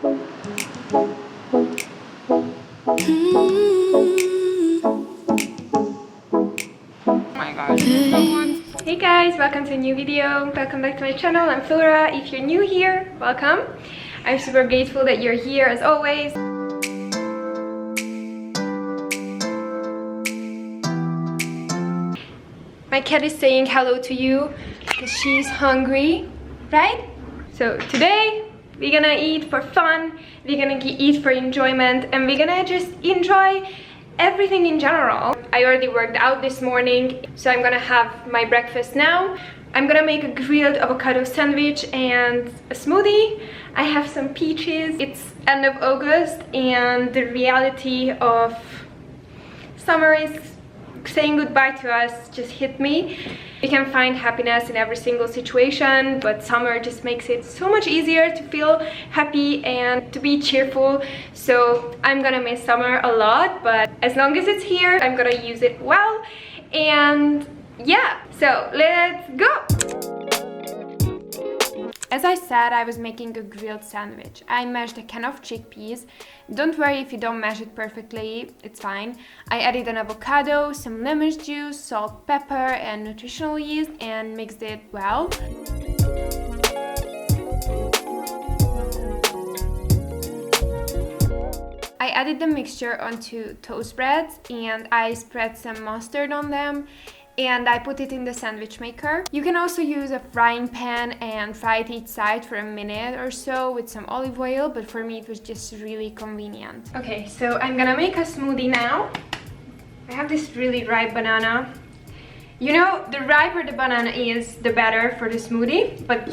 My god, this is so good. Hey guys, welcome to a new video. Welcome back to my channel. I'm Flora. If you're new here, welcome. I'm super grateful that you're here as always. My cat is saying hello to you because she's hungry, right? So today we're gonna eat for fun, we're gonna eat for enjoyment, and we're gonna just enjoy everything in general. I already worked out this morning, so I'm gonna have my breakfast now. I'm gonna make a grilled avocado sandwich and a smoothie. I have some peaches. It's end of August and the reality of summer is saying goodbye to us just hit me. You can find happiness in every single situation, but summer just makes it so much easier to feel happy and to be cheerful. So I'm gonna miss summer a lot, but as long as it's here, I'm gonna use it well. And yeah, so let's go. As I said, I was making a grilled sandwich. I mashed a can of chickpeas. Don't worry if you don't mash it perfectly, it's fine. I added an avocado, some lemon juice, salt, pepper, and nutritional yeast and mixed it well. I added the mixture onto toast breads and I spread some mustard on them. And I put it in the sandwich maker. You can also use a frying pan and fry it each side for a minute or so with some olive oil, but for me it was just really convenient. Okay, so I'm gonna make a smoothie now. I have this really ripe banana. You know, the riper the banana is, the better for the smoothie, but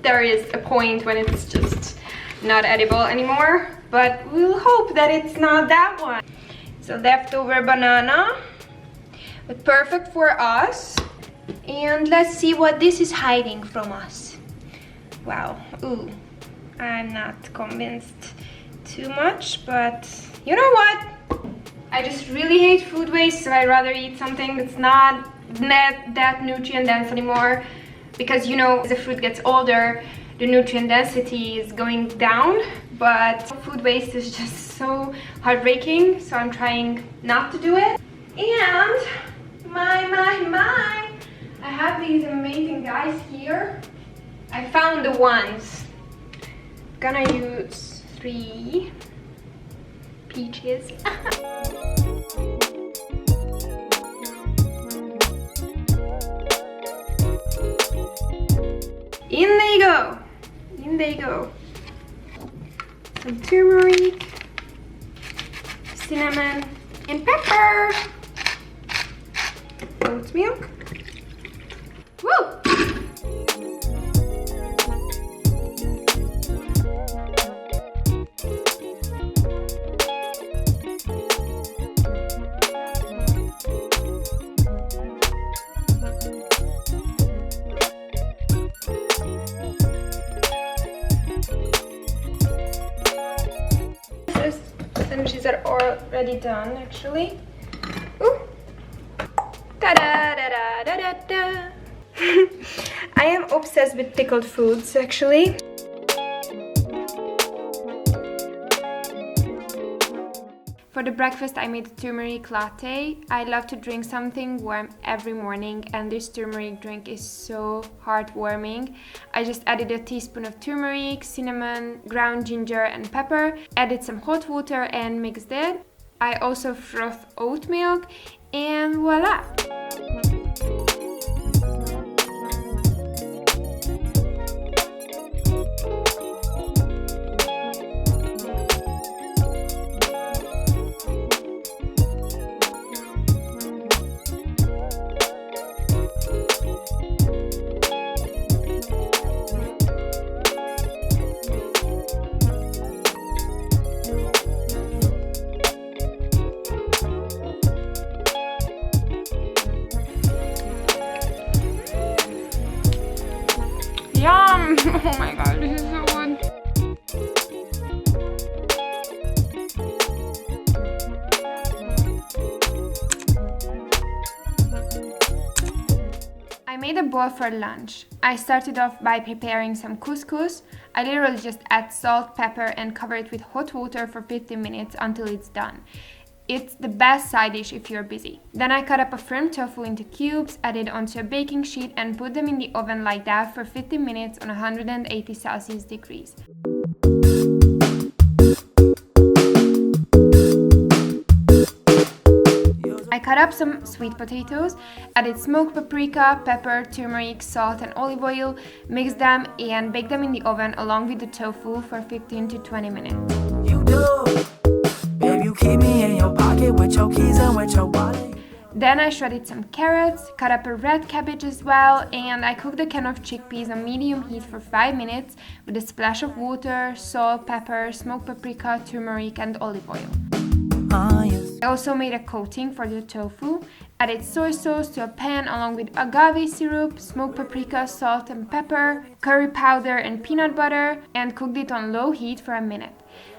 there is a point when it's just not edible anymore, but we'll hope that it's not that one. So leftover banana. But perfect for us. And let's see what this is hiding from us. Wow, ooh, I'm not convinced too much, but you know what? I just really hate food waste, so I'd rather eat something that's not that nutrient dense anymore. Because you know, as the fruit gets older, the nutrient density is going down, but food waste is just so heartbreaking, so I'm trying not to do it. And my, I have these amazing guys here. I found the ones. Gonna use 3 peaches. In they go. In they go. Some turmeric, cinnamon, and pepper. Oat milk. Woo! These sandwiches are already done, actually. Ooh. Da-da-da-da-da-da-da. I am obsessed with pickled foods, actually. For the breakfast, I made a turmeric latte. I love to drink something warm every morning, and this turmeric drink is so heartwarming. I just added a teaspoon of turmeric, cinnamon, ground ginger, and pepper. Added some hot water and mixed it. I also frothed oat milk, and voila! Yum! Oh my god, this is so good. I made a bowl for lunch. I started off by preparing some couscous. I literally just add salt, pepper, and cover it with hot water for 15 minutes until it's done. It's the best side dish if you're busy. Then I cut up a firm tofu into cubes, add it onto a baking sheet, and put them in the oven like that for 15 minutes on 180 Celsius degrees. I cut up some sweet potatoes, added smoked paprika, pepper, turmeric, salt, and olive oil, mixed them and baked them in the oven along with the tofu for 15 to 20 minutes. You do. Babe, you keep me in your pocket with your keys and with your wallet. Then I shredded some carrots, cut up a red cabbage as well, and I cooked a can of chickpeas on medium heat for 5 minutes with a splash of water, salt, pepper, smoked paprika, turmeric, and olive oil. Yes. I also made a coating for the tofu, added soy sauce to a pan along with agave syrup, smoked paprika, salt and pepper, curry powder and peanut butter, and cooked it on low heat for a minute.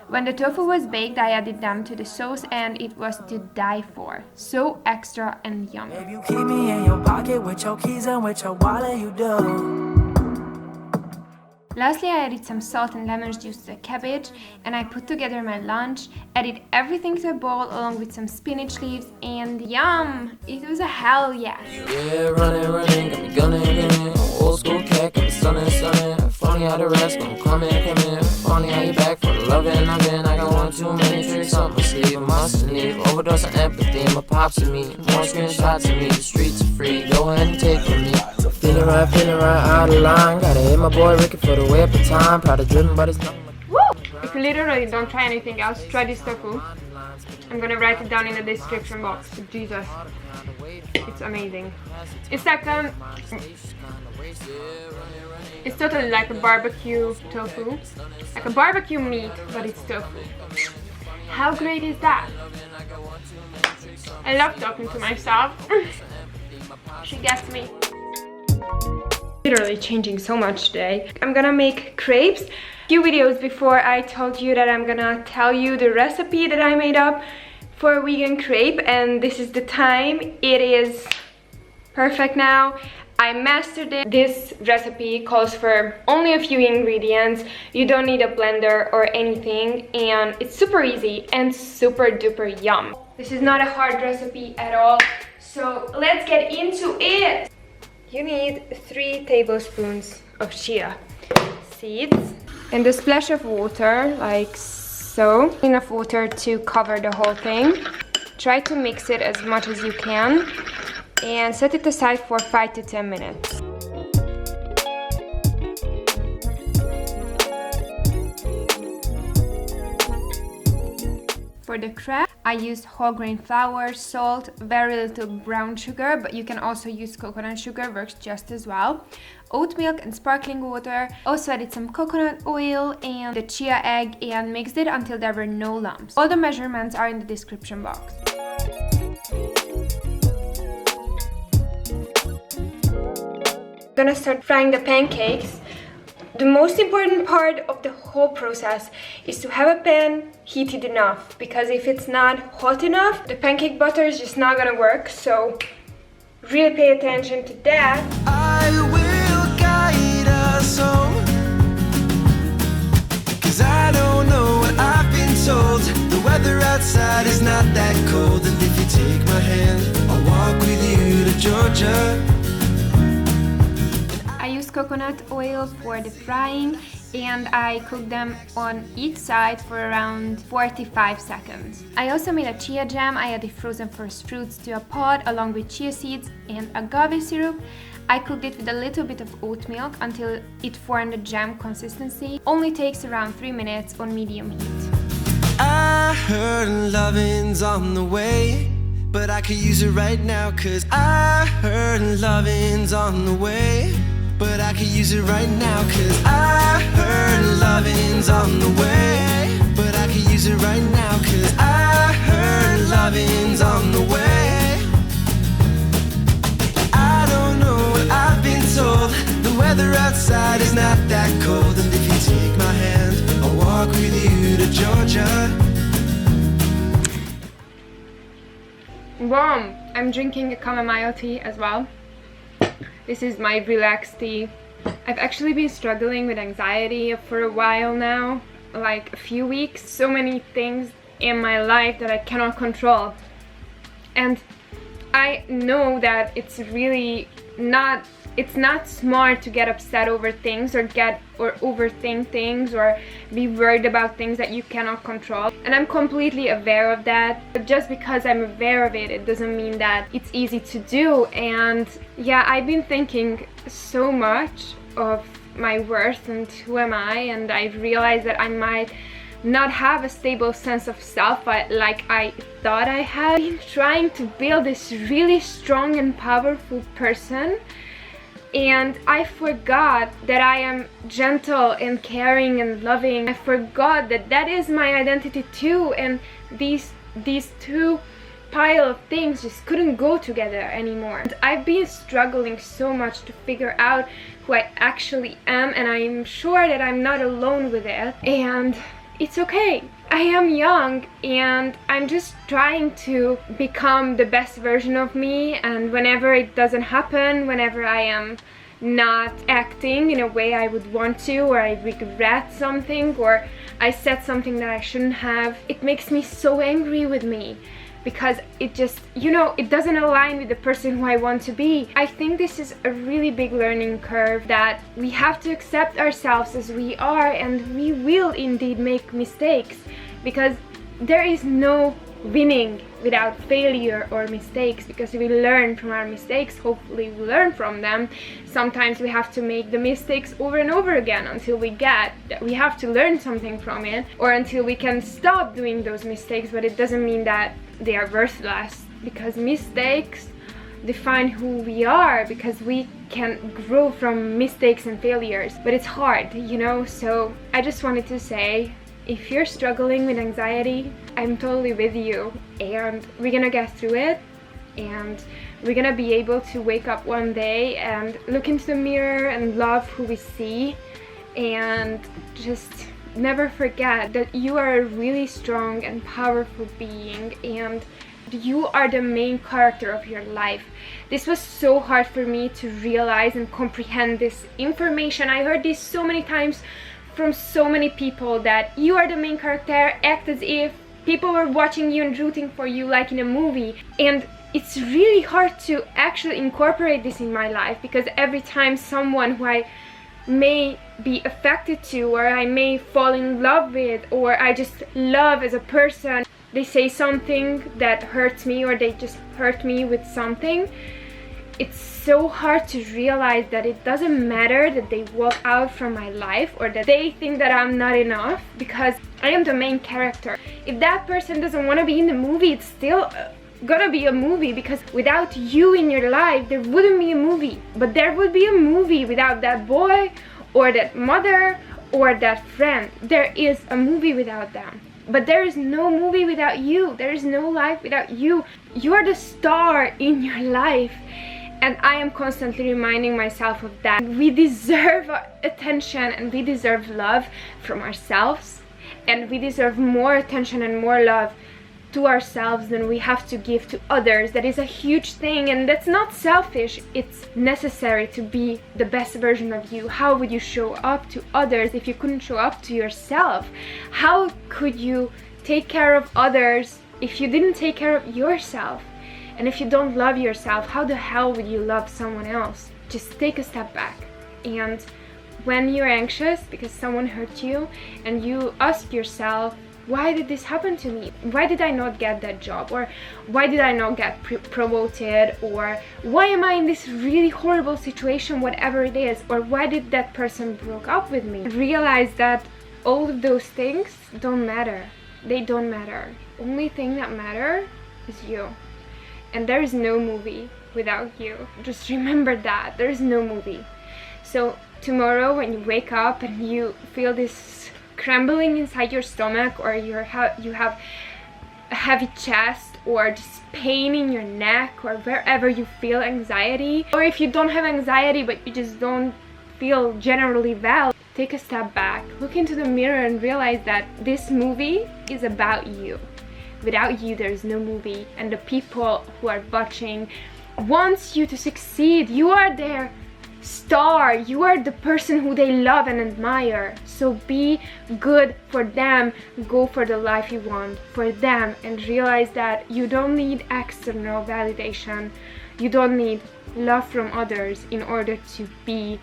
When the tofu was baked, I added them to the sauce and it was to die for. So extra and yummy. Babe, you keep me in your pocket with your keys and with your wallet, you do. Lastly, I added some salt and lemon juice to the cabbage and I put together my lunch, added everything to a bowl along with some spinach leaves, and yum! It was a hell yes! Yeah, running, got me gunning. Old school cat, got me stunning. Funny how the rest gon' come in. Funny how you back for the lovin'. I got one too many tricks up my sleeve. Must need overdose on empathy. My pops and me, more screenshots of me. The streets are free, go ahead and take from me. Feeling right, out of line. Gotta hit my boy Ricky for the way up the time. Proud of driven, but it's not. Woo! If you literally don't try anything else, try this tofu. I'm gonna write it down in the description box. Jesus, it's amazing. It's like it's totally like a barbecue tofu, like a barbecue meat, but it's tofu. How great is that? I love talking to myself. She gets me. Literally changing so much today. I'm gonna make crepes. A few videos before I told you that I'm gonna tell you the recipe that I made up for a vegan crepe, and this is the time. It is perfect now. I mastered it. This recipe calls for only a few ingredients. You don't need a blender or anything, and it's super easy and super duper yum. This is not a hard recipe at all, so let's get into it. You need 3 tablespoons of chia seeds and a splash of water, like so. Enough water to cover the whole thing. Try to mix it as much as you can and set it aside for 5 to 10 minutes. For the crepe, I used whole grain flour, salt, very little brown sugar, but you can also use coconut sugar, works just as well. Oat milk and sparkling water. Also added some coconut oil and the chia egg and mixed it until there were no lumps. All the measurements are in the description box. I'm gonna start frying the pancakes. The most important part of the whole process is to have a pan heated enough, because if it's not hot enough, the pancake butter is just not gonna work, so really pay attention to that. I will guide us home, 'cause I don't know what I've been told. The weather outside is not that cold, and if you take my hand, I'll walk with you to Georgia. I used coconut oil for the frying and I cooked them on each side for around 45 seconds. I also made a chia jam. I added frozen first fruits to a pot along with chia seeds and agave syrup. I cooked it with a little bit of oat milk until it formed a jam consistency. Only takes around 3 minutes on medium heat. I heard lovin's on the way, but I could use it right now, 'cause I heard lovin's on the way. But I could use it right now, 'cause I heard lovin's on the way. But I could use it right now, 'cause I heard lovin's on the way. I don't know what I've been told. The weather outside is not that cold, and if you take my hand, I'll walk with you to Georgia. Boom! I'm drinking a chamomile tea as well. This is my relaxed tea I've actually been struggling with anxiety for a while now, like a few weeks. So many things in my life that I cannot control. And I know that it's really not smart to get upset over things or overthink things or be worried about things that you cannot control. And I'm completely aware of that. But just because I'm aware of it, it doesn't mean that it's easy to do. And yeah, I've been thinking so much of my worth and who am I, and I've realized that I might not have a stable sense of self like I thought I had. I've been trying to build this really strong and powerful person, and I forgot that I am gentle and caring and loving. I forgot that that is my identity too, and these two pile of things just couldn't go together anymore. And I've been struggling so much to figure out who I actually am, and I'm sure that I'm not alone with it, and it's okay. I am young and I'm just trying to become the best version of me, and whenever it doesn't happen, whenever I am not acting in a way I would want to, or I regret something, or I said something that I shouldn't have, it makes me so angry with me, because it just, it doesn't align with the person who I want to be. I think this is a really big learning curve, that we have to accept ourselves as we are, and we will indeed make mistakes, because there is no winning without failure or mistakes, because we learn from our mistakes. Hopefully we learn from them. Sometimes we have to make the mistakes over and over again until we get that we have to learn something from it, or until we can stop doing those mistakes. But it doesn't mean that they are worthless, because mistakes define who we are, because we can grow from mistakes and failures. But it's hard, so I just wanted to say, if you're struggling with anxiety, I'm totally with you, and we're gonna get through it, and we're gonna be able to wake up one day and look into the mirror and love who we see, and just never forget that you are a really strong and powerful being, and you are the main character of your life. This was so hard for me to realize and comprehend this information. I heard this so many times from so many people, that you are the main character, act as if people were watching you and rooting for you like in a movie. And it's really hard to actually incorporate this in my life, because every time someone who I may be affected to, or I may fall in love with, or I just love as a person, they say something that hurts me, or they just hurt me with something, it's so hard to realize that it doesn't matter that they walk out from my life, or that they think that I'm not enough, because I am the main character. If that person doesn't want to be in the movie, it's still gonna be a movie, because without you in your life, there wouldn't be a movie. But there would be a movie without that boy, or that mother, or that friend. There is a movie without them. But there is no movie without you. There is no life without you. You are the star in your life. And I am constantly reminding myself of that. We deserve attention, and we deserve love from ourselves, and we deserve more attention and more love to ourselves than we have to give to others. That is a huge thing, and that's not selfish. It's necessary to be the best version of you. How would you show up to others if you couldn't show up to yourself? How could you take care of others if you didn't take care of yourself? And if you don't love yourself, how the hell would you love someone else? Just take a step back. And when you're anxious because someone hurt you, and you ask yourself, why did this happen to me? Why did I not get that job? Or why did I not get promoted? Or why am I in this really horrible situation, whatever it is? Or why did that person broke up with me? Realize that all of those things don't matter. They don't matter. Only thing that matters is you. And there is no movie without you. Just remember that. There is no movie. So tomorrow when you wake up and you feel this crumbling inside your stomach, or you have a heavy chest, or just pain in your neck, or wherever you feel anxiety, or if you don't have anxiety but you just don't feel generally well, take a step back, look into the mirror, and realize that this movie is about you. Without you, there is no movie, and the people who are watching want you to succeed. You are their star. You are the person who they love and admire. So be good for them. Go for the life you want for them, and realize that you don't need external validation. You don't need love from others in order to be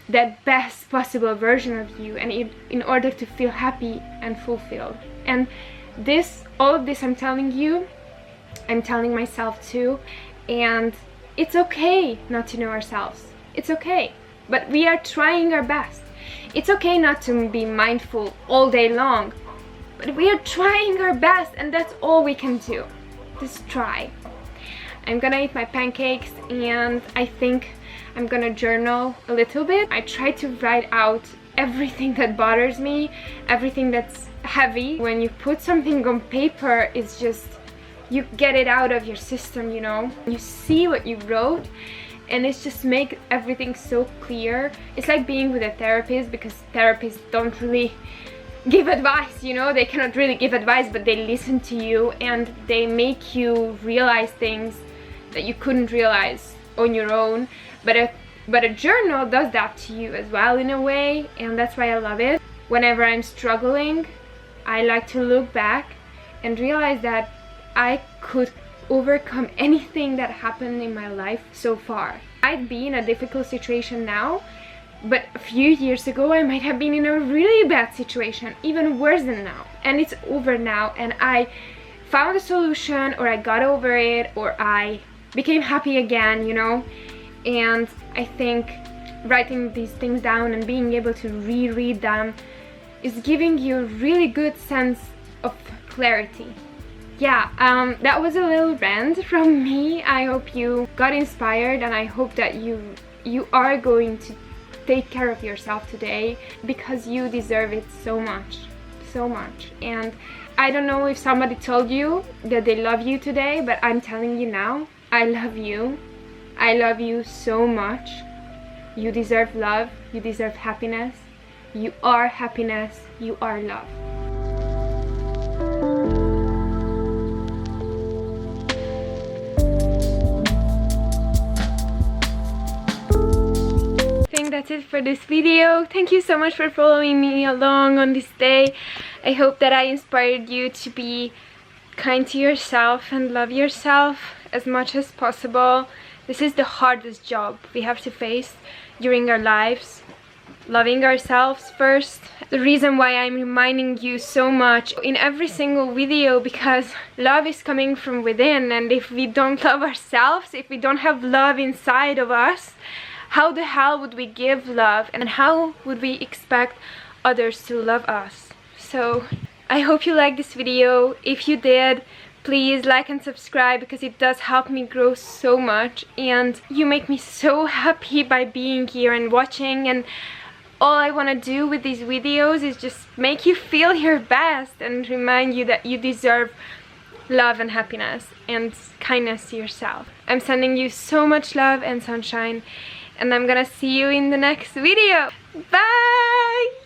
that best possible version of you, and in order to feel happy and fulfilled. And all of this I'm telling you, I'm telling myself too. And it's okay not to know ourselves. It's okay, but we are trying our best. It's okay not to be mindful all day long, but we are trying our best, and that's all we can do. Just try. I'm gonna eat my pancakes, and I think I'm gonna journal a little bit. I try to write out everything that bothers me, everything that's heavy. When you put something on paper, it's just, you get it out of your system, you know? You see what you wrote, and it's just make everything so clear. It's like being with a therapist, because therapists don't really give advice, you know? They cannot really give advice, but they listen to you, and they make you realize things that you couldn't realize on your own. But a journal does that to you as well, in a way, and that's why I love it. Whenever I'm struggling, I like to look back and realize that I could overcome anything that happened in my life so far. I'd be in a difficult situation now, but a few years ago I might have been in a really bad situation, even worse than now. And it's over now, and I found a solution, or I got over it, or I became happy again, you know? And I think writing these things down and being able to reread them is giving you a really good sense of clarity. Yeah, that was a little rant from me. I hope you got inspired, and I hope that you are going to take care of yourself today, because you deserve it so much, so much. And I don't know if somebody told you that they love you today, but I'm telling you now, I love you. I love you so much. You deserve love. You deserve happiness. You are happiness. You are love. I think that's it for this video. Thank you so much for following me along on this day. I hope that I inspired you to be kind to yourself and love yourself as much as possible. This is the hardest job we have to face during our lives. Loving ourselves first. The reason why I'm reminding you so much in every single video, because love is coming from within, and if we don't love ourselves, if we don't have love inside of us, how the hell would we give love, and how would we expect others to love us? So I hope you liked this video. If you did, please like and subscribe, because it does help me grow so much, and you make me so happy by being here and watching. And all I want to do with these videos is just make you feel your best and remind you that you deserve love and happiness and kindness to yourself. I'm sending you so much love and sunshine, and I'm gonna see you in the next video. Bye!